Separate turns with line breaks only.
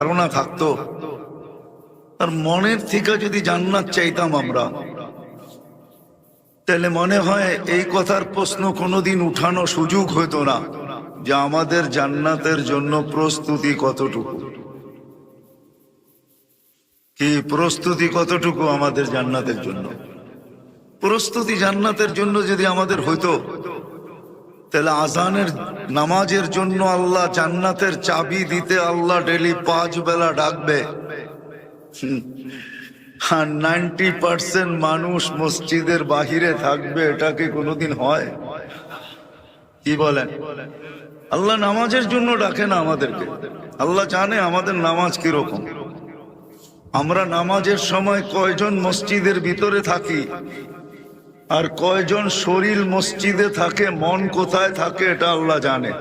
ধারণা থাকতো আর মনের থেকে যদি জান্নাত চাইতাম আমরা, তাহলে মনে হয় এই কথার প্রশ্ন কোনোদিন উঠানো সুযোগ হতো না যে আমাদের জান্নাতের জন্য প্রস্তুতি কতটুকু, কি প্রস্তুতি কতটুকু আমাদের জান্নাতের জন্য। প্রস্তুতি জান্নাতের জন্য যদি আমাদের হইতো, তাহলে আজানের নামাজের জন্য আল্লাহ জান্নাতের চাবি দিতে আল্লাহ ডেলি 5 বেলা ডাকবে, আর 90% মানুষ মসজিদের বাহিরে থাকবে, এটা কি কোনোদিন হয়? কি বলেন? আল্লাহ নামাজের জন্য ডাকে না আমাদেরকে। আল্লাহ জানে আমাদের নামাজ কিরকম। আমরা নামাজের সময় কয়জন মসজিদের ভিতরে থাকি আর কয়জন শরীর মসজিদে থাকে, মন কোথায় থাকে এটা আল্লাহ জানে।